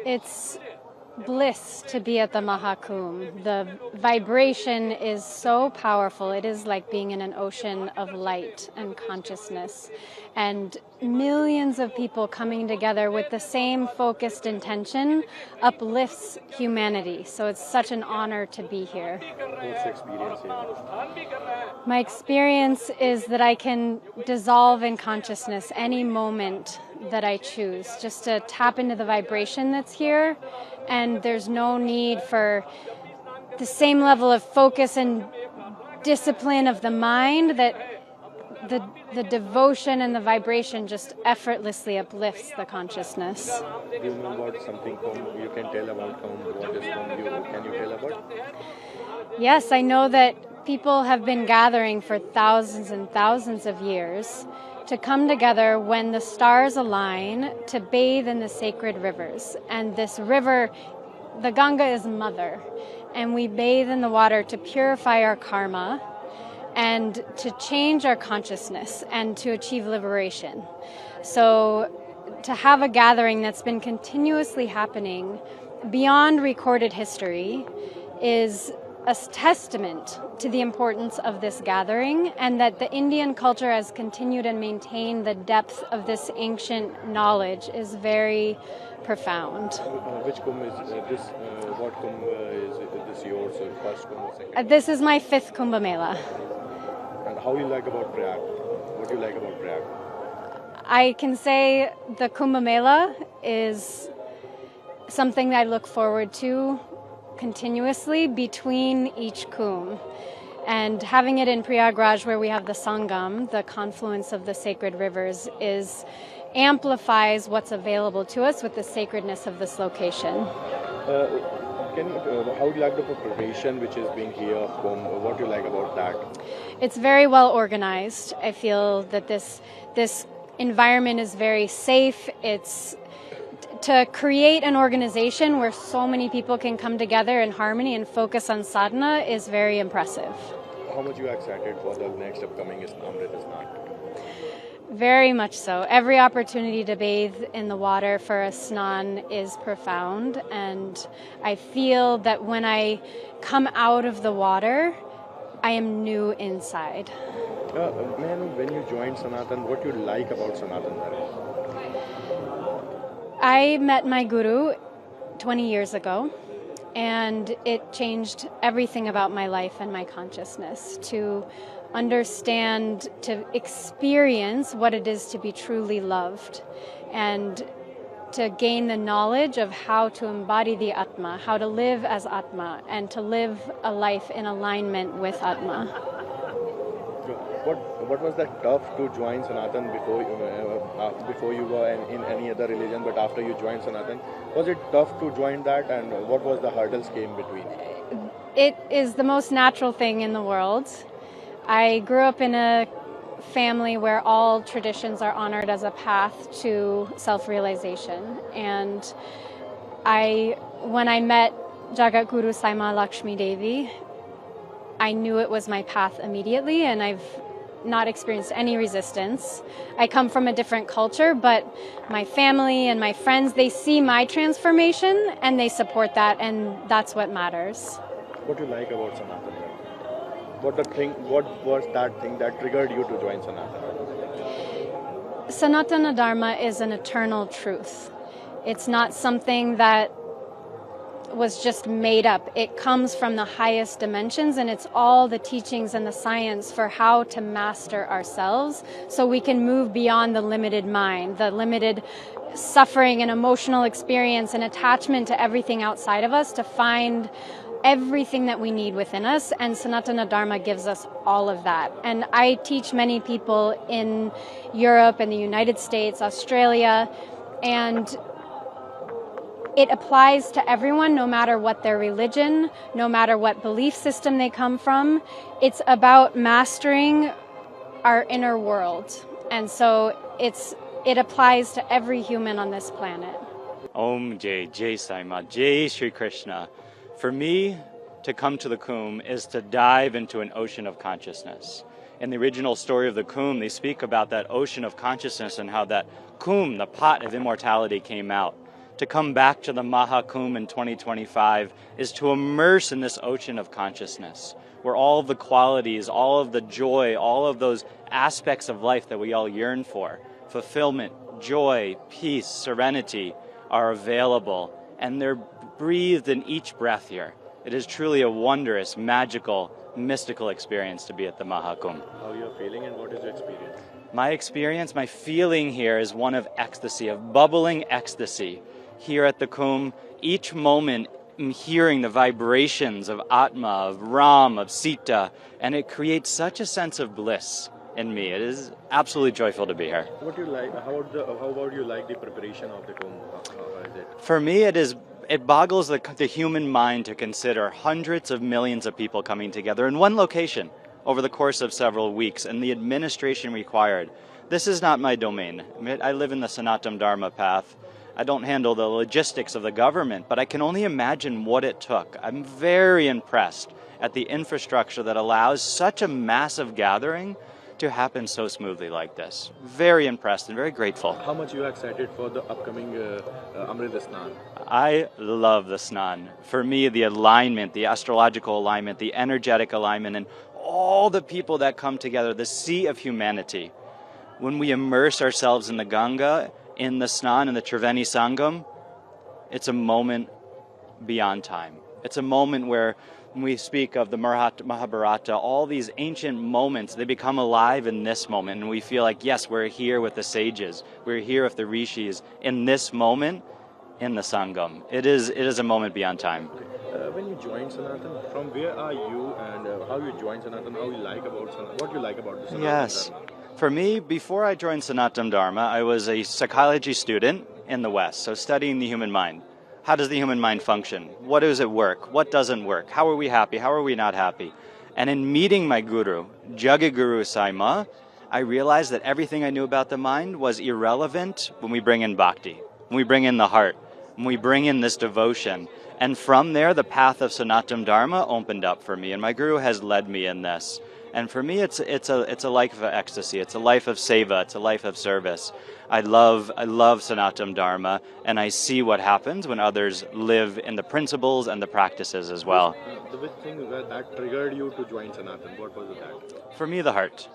It's bliss to be at the Mahakumbh. The vibration is so powerful. It is like being in an ocean of light and consciousness. And millions of people coming together with the same focused intention uplifts humanity. So it's such an honor to be here. What's the experience here? My experience is that I can dissolve in consciousness any moment that I choose, just to tap into the vibration that's here. And there's no need for the same level of focus and discipline of the mind, that the devotion and the vibration just effortlessly uplifts the consciousness. Do you know about something Kumbh? You can tell about Kumbh. What is Kumbh? Can you tell about? Yes, I know that people have been gathering for thousands and thousands of years to come together when the stars align to bathe in the sacred rivers. And this river, the Ganga, is mother. And we bathe in the water to purify our karma and to change our consciousness and to achieve liberation. So to have a gathering that's been continuously happening beyond recorded history is a testament to the importance of this gathering, and that the Indian culture has continued and maintained the depth of this ancient knowledge is very profound. Which Kumbh is this? What Kumbh is this yours? First Kumbh, second? This is my 5th Kumbh Mela. And how you like about Prayag? What do you like about Prayag? I can say the Kumbh Mela is something that I look forward to continuously between each Kumbh. And having it in prayagraj, where we have the Sangam, the confluence of the sacred rivers, amplifies what's available to us with the sacredness of this location. How do you like the preparation which is being here of Kumbh? What do you like about that? It's very well organized. I feel that this environment is very safe. It's to create an organization where so many people can come together in harmony and focus on sadhana is very impressive. How much you are excited for the next upcoming Amrit Isnan? Very much so. Every opportunity to bathe in the water for a snan is profound, and I feel that when I come out of the water, I am new inside. When you joined Sanatan, what you like about Sanatan Dharam? I met my guru 20 years ago, and it changed everything about my life and my consciousness, to understand, to experience what it is to be truly loved, and to gain the knowledge of how to embody the Atma, how to live as Atma, and to live a life in alignment with Atma. What was that tough to join Sanatan before you were in any other religion, but after you joined Sanatan? Was it tough to join that, and what was the hurdles came between? It is the most natural thing in the world. I grew up in a family where all traditions are honored as a path to self-realization. And when I met Jagat Guru Saima Lakshmi Devi, I knew it was my path immediately, and I've not experienced any resistance. I come from a different culture, but my family and my friends, they see my transformation and they support that, and that's what matters. What do you like about Sanatan? What was that thing that triggered you to join Sanatan? Sanatan Dharma is an eternal truth. It's not something that was just made up. It comes from the highest dimensions, and it's all the teachings and the science for how to master ourselves so we can move beyond the limited mind, the limited suffering and emotional experience and attachment to everything outside of us, to find everything that we need within us. And Sanatana Dharma gives us all of that. And I teach many people in Europe and the United States, Australia, and it applies to everyone, no matter what their religion, no matter what belief system they come from. It's about mastering our inner world. And so it applies to every human on this planet. Om Jai, Jai Sai Ma, Jai Shri Krishna. For me, to come to the Kumbh is to dive into an ocean of consciousness. In the original story of the Kumbh, they speak about that ocean of consciousness and how that Kumbh, the pot of immortality, came out to come back to the Mahakumbh in 2025 is to immerse in this ocean of consciousness, where all of the qualities, all of the joy, all of those aspects of life that we all yearn for, fulfillment, joy, peace, serenity, are available, and they're breathed in each breath here. It is truly a wondrous, magical, mystical experience to be at the Mahakumbh. How you are feeling and what is your experience? My experience, my feeling here is one of ecstasy, of bubbling ecstasy. Here at the Kumbh, each moment I'm hearing the vibrations of Atma, of Ram, of Sita, and it creates such a sense of bliss in me. It is absolutely joyful to be here. What do you like? How about you like the preparation of the Kumbh? How is it? For me, it boggles the human mind to consider hundreds of millions of people coming together in one location over the course of several weeks, and the administration required. This is not my domain. I live in the Sanatan Dharma path. I don't handle the logistics of the government, but I can only imagine what it took. I'm very impressed at the infrastructure that allows such a massive gathering to happen so smoothly like this. Very impressed and very grateful. How much you are excited for the upcoming Amrit Snan? I love the Snan. For me, the alignment, the astrological alignment, the energetic alignment, and all the people that come together, the sea of humanity. When we immerse ourselves in the Ganga, in the Snan, in the Triveni Sangam, it's a moment beyond time. It's a moment where when we speak of the Mahabharata, all these ancient moments, they become alive in this moment. And we feel like, yes, we're here with the sages. We're here with the rishis in this moment in the Sangam. It is a moment beyond time. When you joined Sanatan, from where are you and how you joined Sanatan, how you like about Sanatan, what you like about the Sanatan Yes. Dharma? For me, before I joined Sanatan Dharma, I was a psychology student in the West, so studying the human mind. How does the human mind function? What does it work? What doesn't work? How are we happy? How are we not happy? And in meeting my guru, Jagaguru Saima, I realized that everything I knew about the mind was irrelevant when we bring in bhakti, when we bring in the heart, when we bring in this devotion. And from there, the path of Sanatan Dharma opened up for me, and my guru has led me in this. And for me, it's a life of ecstasy. It's a life of seva. It's a life of service. I love Sanatan Dharma, and I see what happens when others live in the principles and the practices as well. The big thing that triggered you to join Sanatan, what was that? For me, the heart,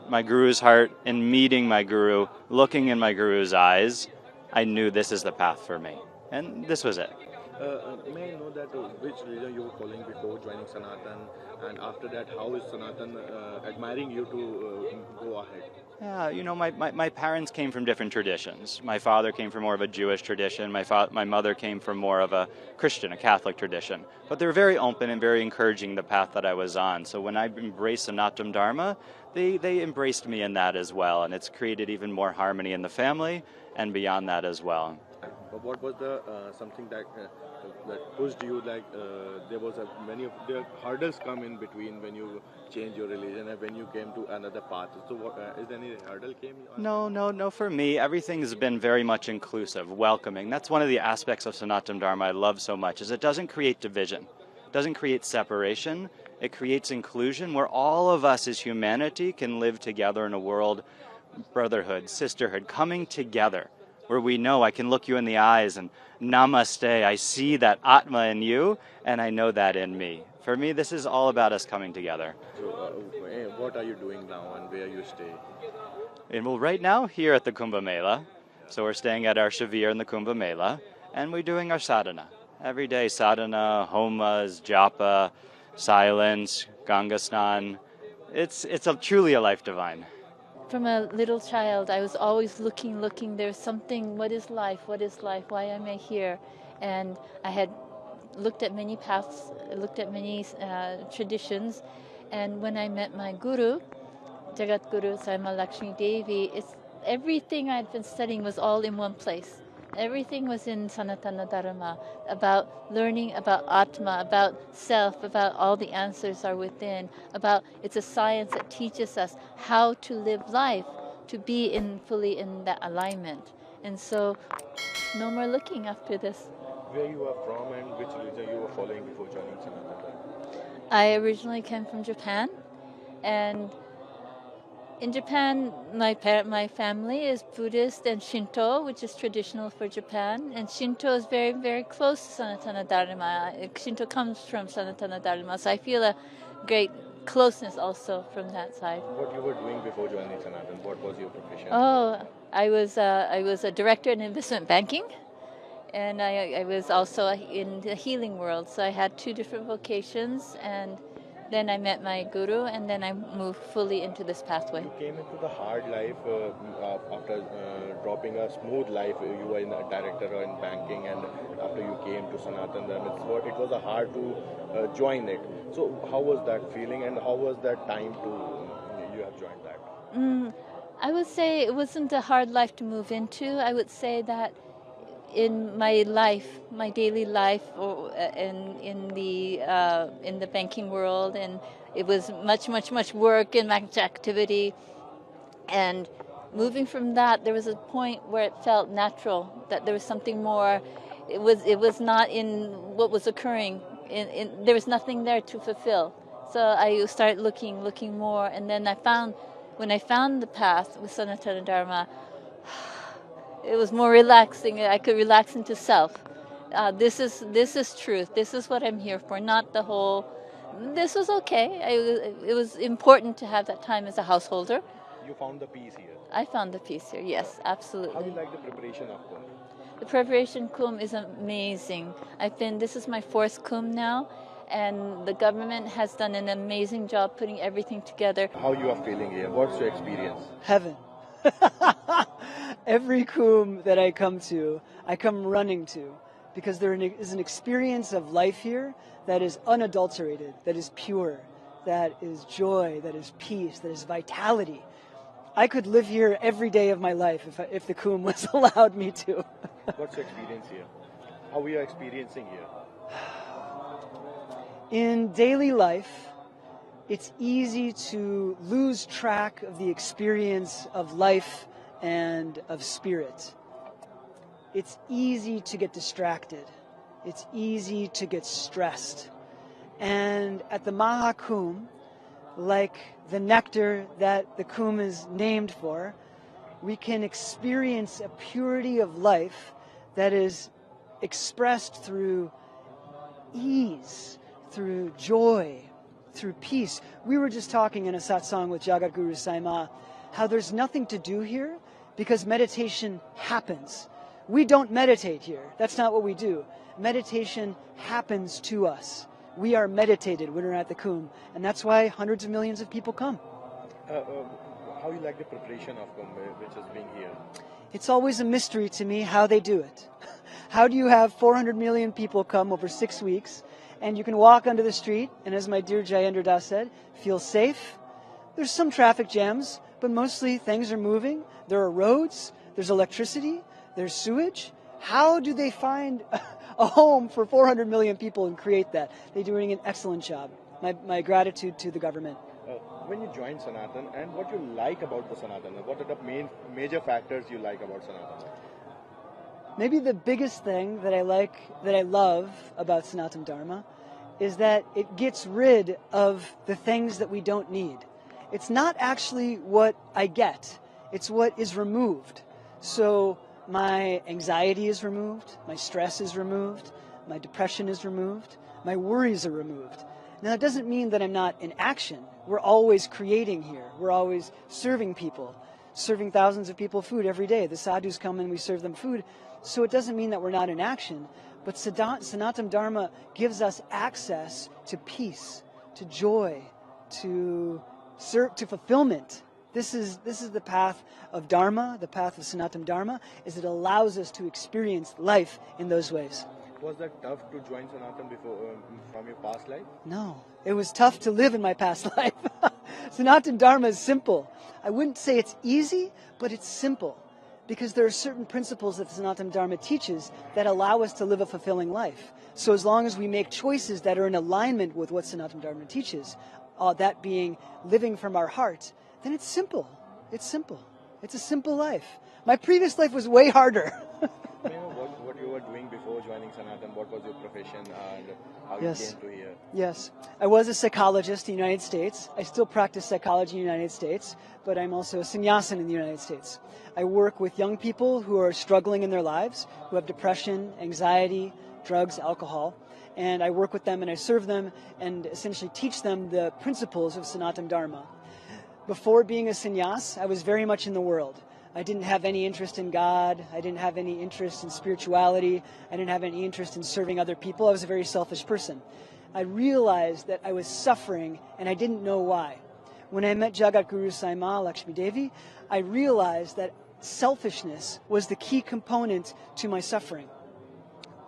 my guru's heart. In meeting my guru, looking in my guru's eyes, I knew this is the path for me, and this was it. May I know that which religion you were following before joining Sanatan, and after that, how is Sanatan admiring you to go ahead? Yeah, you know, my parents came from different traditions. My father came from more of a Jewish tradition. My mother came from more of a Christian, a Catholic tradition. But they were very open and very encouraging the path that I was on. So when I embraced Sanatan Dharma, they embraced me in that as well. And it's created even more harmony in the family and beyond that as well. But what was the something that pushed you? Like there was many of the hurdles come in between when you change your religion and when you came to another path. So, what is there any hurdle came? No. For me, everything's been very much inclusive, welcoming. That's one of the aspects of Sanatan Dharma I love so much. Is it doesn't create division, it doesn't create separation. It creates inclusion, where all of us as humanity can live together in a world, brotherhood, sisterhood, coming together. Where we know I can look you in the eyes and namaste, I see that Atma in you and I know that in me. For me, this is all about us coming together. So, what are you doing now and where you stay? And well, right now, here at the Kumbh Mela, so we're staying at our Shavir in the Kumbh Mela, and we're doing our sadhana. Every day, sadhana, homas, japa, silence, Ganga Snan. It's truly a life divine. From a little child, I was always looking, there's something, what is life, why am I here? And I had looked at many paths, looked at many traditions, and when I met my guru, Jagat Guru Saima Lakshmi Devi, everything I'd been studying was all in one place. Everything was in Sanatan Dharma, about learning about Atma, about self, about all the answers are within, about it's a science that teaches us how to live life, to be fully in that alignment. And so, no more looking after this. Where you are from and which religion you were following before joining Sanatan? I originally came from Japan, and In Japan, my family is Buddhist and Shinto, which is traditional for Japan. And Shinto is very, very close to Sanatan Dharma. Shinto comes from Sanatan Dharma, so I feel a great closeness also from that side. What you were doing before joining Sanatan? What was your profession? Oh, I was a director in investment banking, and I was also in the healing world. So I had two different vocations, and then I met my guru, and then I moved fully into this pathway. You came into the hard life after dropping a smooth life. You were in a director in banking, and after you came to Sanatan Dharma, it was a hard to join it. So how was that feeling, and how was that time to you have joined that? I would say it wasn't a hard life to move into. I would say that in my life, my daily life, or in the banking world, and it was much work and much activity. And moving from that, there was a point where it felt natural, that there was something more. It was not in what was occurring. There was nothing there to fulfill. So I started looking more, and then when I found the path with Sanatan Dharma, it was more relaxing. I could relax into self. This is truth. This is what I'm here for. Not the whole. This was okay. It was important to have that time as a householder. You found the peace here. I found the peace here. Yes, absolutely. How do you like the preparation of Kumbh? The preparation Kumbh is amazing. This is my 4th Kumbh now, and the government has done an amazing job putting everything together. How you are feeling here? What's your experience? Heaven. Every Kumbh that I come running to, because there is an experience of life here that is unadulterated, that is pure, that is joy, that is peace, that is vitality. I could live here every day of my life if the Kumbh was allowed me to. What's your experience here? How we are experiencing here? In daily life, it's easy to lose track of the experience of life and of spirit. It's easy to get distracted. It's easy to get stressed. And at the Mahakumbh, like the nectar that the Kumbh is named for, we can experience a purity of life that is expressed through ease, through joy, through peace. We were just talking in a satsang with Jagat Guru Saima how there's nothing to do here because meditation happens. We don't meditate here. That's not what we do. Meditation happens to us. We are meditated when we're at the Kumbh, and that's why hundreds of millions of people come. How you like the preparation of Kumbh, which is being here? It's always a mystery to me how they do it. How do you have 400 million people come over 6 weeks, and you can walk onto the street, and as my dear Jayendra Das said, feel safe? There's some traffic jams, but mostly things are moving. There are roads, there's electricity, there's sewage. How do they find a home for 400 million people and create that? They're doing an excellent job. My gratitude to the government. When you joined Sanatan, and what you like about the Sanatan, what are the major factors you like about Sanatan? Maybe the biggest thing that I love about Sanatan Dharma is that it gets rid of the things that we don't need. It's not actually what I get, it's what is removed. So my anxiety is removed, my stress is removed, my depression is removed, my worries are removed. Now, that doesn't mean that I'm not in action. We're always creating here. We're always serving people, serving thousands of people food every day. The sadhus come and we serve them food. So it doesn't mean that we're not in action. But Sanatan Dharma gives us access to peace, to joy, to fulfillment. This is the path of Dharma, the path of Sanatan Dharma, is it allows us to experience life in those ways. Was that tough to join Sanatan before from your past life? No, it was tough to live in my past life. Sanatan Dharma is simple. I wouldn't say it's easy, but it's simple. Because there are certain principles that Sanatan Dharma teaches that allow us to live a fulfilling life. So as long as we make choices that are in alignment with what Sanatan Dharma teaches, that being living from our heart, then it's simple. It's simple. It's a simple life. My previous life was way harder. What you were doing before joining Sanatan, what was your profession and how Yes. you came to here? Yes, I was a psychologist in the United States. I still practice psychology in the United States, but I'm also a sannyasin in the United States. I work with young people who are struggling in their lives, who have depression, anxiety, drugs, alcohol, and I work with them and I serve them and essentially teach them the principles of Sanatan Dharma. Before being a sannyas, I was very much in the world. I didn't have any interest in God. I didn't have any interest in spirituality. I didn't have any interest in serving other people. I was a very selfish person. I realized that I was suffering and I didn't know why. When I met Jagat Guru Sai Maa, Lakshmi Devi, I realized that selfishness was the key component to my suffering.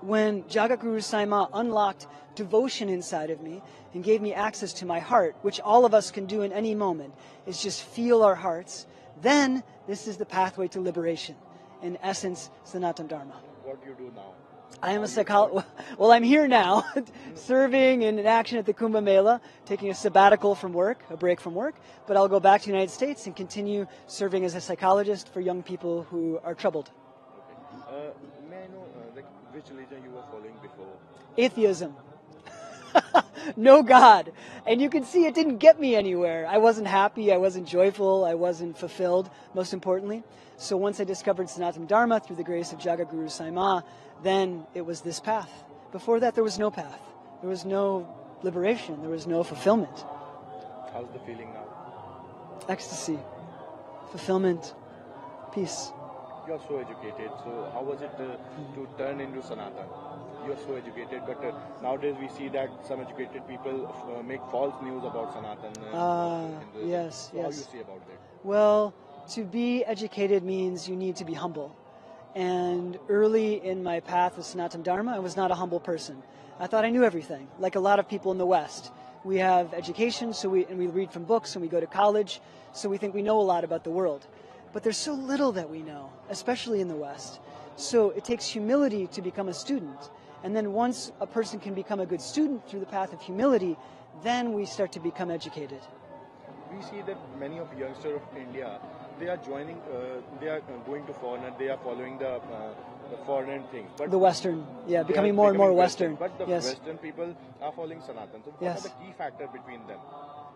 When Jagat Guru Sai Maa unlocked devotion inside of me and gave me access to my heart, which all of us can do in any moment, is just feel our hearts, then this is the pathway to liberation. In essence, Sanatan Dharma. What do you do now? I am a psychologist. Well, I'm here now, serving in action at the Kumbh Mela, taking a sabbatical from work, a break from work, but I'll go back to the United States and continue serving as a psychologist for young people who are troubled. Okay. May I know which religion you were following before? Atheism. No God. And you can see it didn't get me anywhere. I wasn't happy, I wasn't joyful, I wasn't fulfilled, most importantly. So once I discovered Sanatan Dharma through the grace of Jagat Guru Sai Maa, then it was this path. Before that, there was no path. There was no liberation. There was no fulfillment. How's the feeling now? Ecstasy, fulfillment, peace. You're so educated, so how was it to turn into Sanatan? You're so educated, but nowadays we see that some educated people make false news about Sanatan. Yes, so how yes. you say about that? Well, to be educated means you need to be humble. And early in my path of Sanatan Dharma, I was not a humble person. I thought I knew everything, like a lot of people in the West. We have education, and we read from books, and we go to college, so we think we know a lot about the world. But there's so little that we know, especially in the West. So it takes humility to become a student. And then once a person can become a good student through the path of humility, then we start to become educated. We see that many of youngsters of India, they are joining, they are going to foreigner, they are following the foreign things. But the Western, yeah, becoming more and more Western. But the yes. Western people are following Sanatan. So what Yes. are the key factors between them?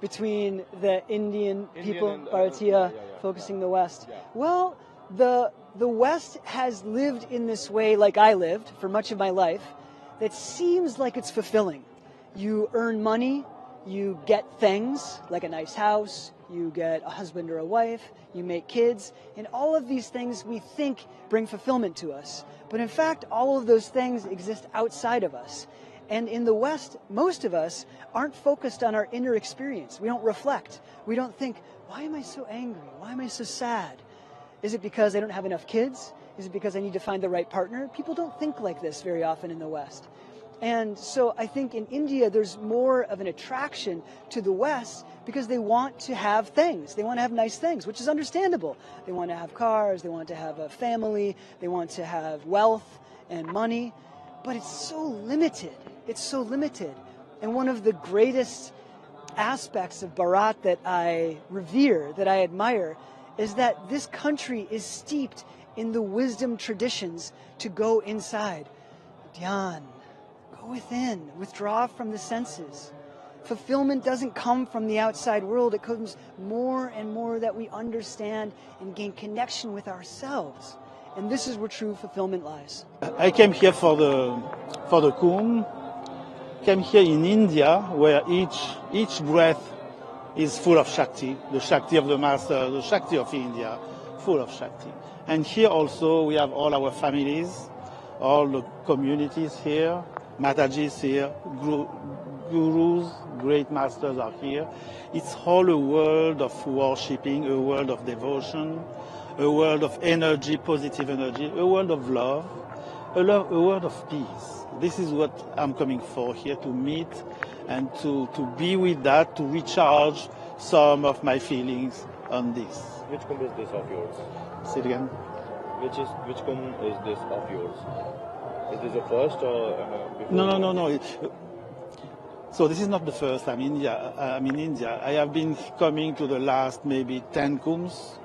Between the Indian people, and, Bharatiya, focusing the West. Yeah. Well, the West has lived in this way like I lived for much of my life that seems like it's fulfilling. You earn money, you get things like a nice house, you get a husband or a wife, you make kids, and all of these things we think bring fulfillment to us. But in fact, all of those things exist outside of us. And in the West, most of us aren't focused on our inner experience. We don't reflect. We don't think, why am I so angry? Why am I so sad? Is it because I don't have enough kids? Is it because I need to find the right partner? People don't think like this very often in the West. And so I think in India, there's more of an attraction to the West because they want to have things. They want to have nice things, which is understandable. They want to have cars. They want to have a family. They want to have wealth and money. But it's so limited. It's so limited. And one of the greatest aspects of Bharat that I revere, that I admire, is that this country is steeped in the wisdom traditions to go inside. Dhyan, go within, withdraw from the senses. Fulfillment doesn't come from the outside world. It comes more and more that we understand and gain connection with ourselves. And this is where true fulfillment lies. I came here for the Kumbh. Came here in India, where each breath is full of Shakti, the Shakti of the Master, the Shakti of India, full of Shakti. And here also we have all our families, all the communities here, Matajis here, Gurus, great masters are here. It's all a world of worshipping, a world of devotion, a world of energy, positive energy, a world of love, a world of peace. This is what I'm coming for here, to meet and to be with that, to recharge some of my feelings on this. Which Kumbh is this of yours? Say it again. Which Kumbh is this of yours? Is this the first or before? No. So this is not the first I'm in India. I have been coming to the last maybe 10 Kumbhs,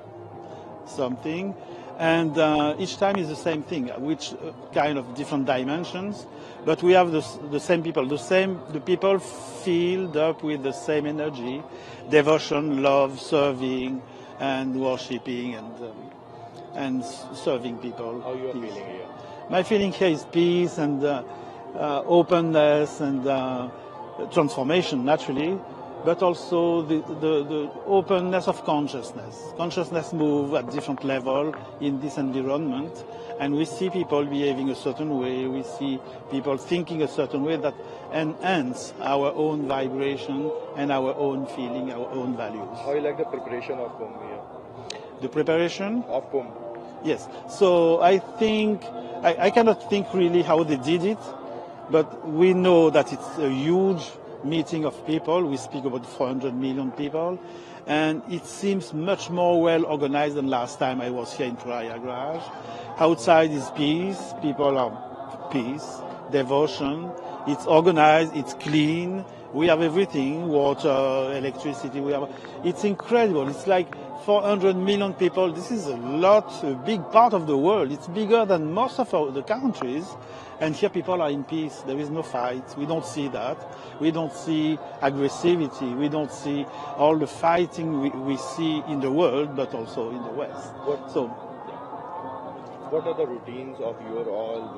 something. And each time is the same thing, which kind of different dimensions, but we have the same people. The people filled up with the same energy, devotion, love, serving, and worshipping, and serving people. How you are feeling here? My feeling here is peace and openness and transformation, naturally, but also the openness of consciousness. Consciousness moves at different level in this environment, and we see people behaving a certain way, we see people thinking a certain way that enhance our own vibration and our own feeling, our own values. How you like the preparation of Kumbh here? The preparation? Of Kumbh. Yes. So I think, I cannot think really how they did it, but we know that it's a huge meeting of people. We speak about 400 million people, and it seems much more well organized than last time I was here in Prayagraj. Outside is peace, people are peace, devotion, it's organized, it's clean, we have everything, water, electricity, it's incredible. It's like 400 million people. This is a big part of the world. It's bigger than most of the countries. And here people are in peace. There is no fight. We don't see that. We don't see aggressivity. We don't see all the fighting we see in the world, but also in the West. What are the routines of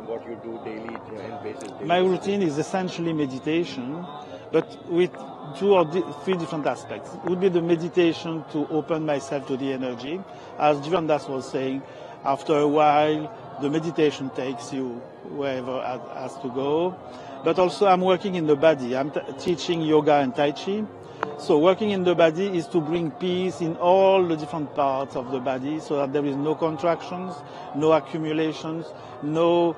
what you do daily in basis? My routine is essentially meditation, but with 2 or 3 different aspects. It would be the meditation to open myself to the energy. As Jivan Das was saying, after a while, the meditation takes you wherever it has to go. But also I'm working in the body. I'm teaching yoga and Tai Chi. So working in the body is to bring peace in all the different parts of the body so that there is no contractions, no accumulations, no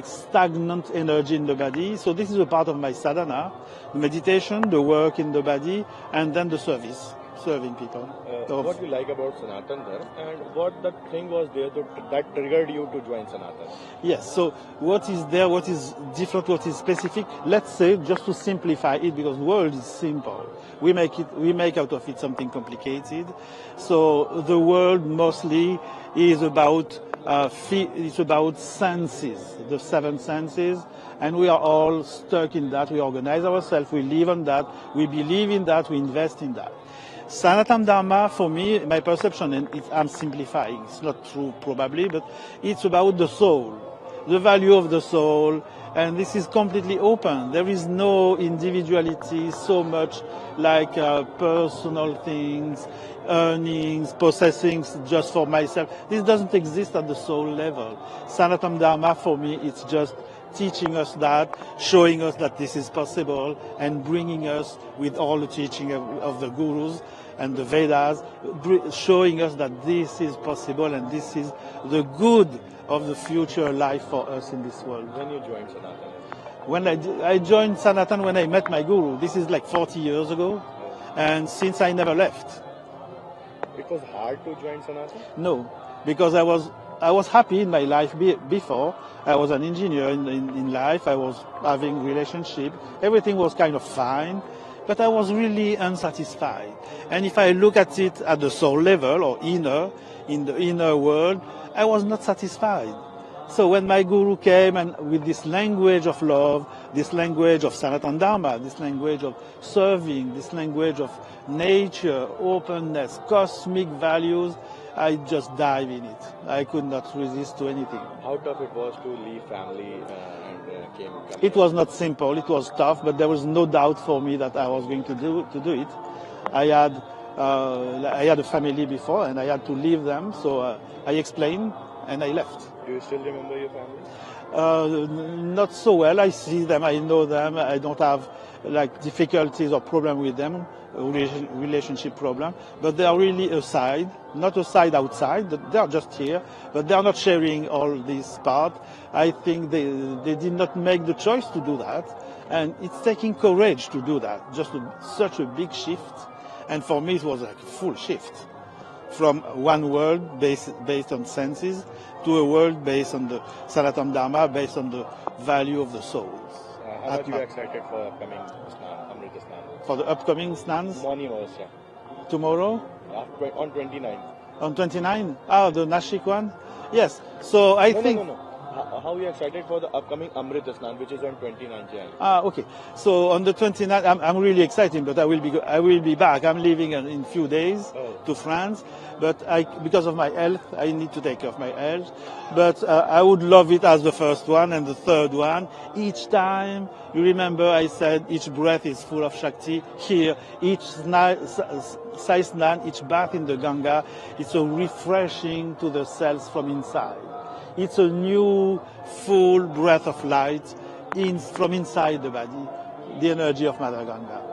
stagnant energy in the body. So this is a part of my sadhana, the meditation, the work in the body, and then the service, serving people. What you like about Sanatan Dharma, and what the thing was there that triggered you to join Sanatan? Yes, so what is there, what is different, what is specific? Let's say, just to simplify it, because the world is simple. We make out of it something complicated. So the world mostly is about senses, the 7 senses, and we are all stuck in that. We organize ourselves, we live on that, we believe in that, we invest in that. Sanatan Dharma, for me, my perception, and I'm simplifying, it's not true probably, but it's about the soul, the value of the soul, and this is completely open. There is no individuality so much like personal things, earnings, possessing just for myself. This doesn't exist at the soul level. Sanatan Dharma, for me, it's just teaching us that, showing us that this is possible, and bringing us with all the teaching of the gurus and the Vedas, showing us that this is possible and this is the good of the future life for us in this world. When you joined Sanatan? When I joined Sanatan when I met my guru. This is like 40 years ago, and since I never left. It was hard to join Sanatan? No, because I was happy in my life before. I was an engineer in life. I was having relationship. Everything was kind of fine, but I was really unsatisfied. And if I look at it at the soul level or in the inner world, I was not satisfied. So when my guru came and with this language of love, this language of Sanatan Dharma, this language of serving, this language of nature, openness, cosmic values, I just dive in it. I could not resist to anything. How tough it was to leave family and came? It was not simple. It was tough, but there was no doubt for me that I was going to do it. I had a family before, and I had to leave them. So I explained, and I left. Do you still remember your family? Not so well. I see them. I know them. I don't have difficulties or problem with them. Relationship problem, but they are really aside, not aside outside, they are just here, but they are not sharing all this part. I think they did not make the choice to do that, and it's taking courage to do that, just such a big shift, and for me it was like a full shift, from one world based on senses, to a world based on the Sanatan Dharma, based on the value of the souls. How much are you excited for upcoming Amrita Snan? For the upcoming snans? Morning also. Tomorrow? On 29. On 29? The Nashik one? Yes. So I think. No. How are you excited for the upcoming Amrit Snan, which is on 29th January? Okay. So on the 29th, I'm really excited, but I will be back. I'm leaving in few days to France, but because of my health, I need to take care of my health. But I would love it as the first one and the third one. Each time, you remember I said each breath is full of Shakti. Here, each Sai Snan, each bath in the Ganga, it's a refreshing to the cells from inside. It's a new, full breath of light from inside the body, the energy of Mother Ganga.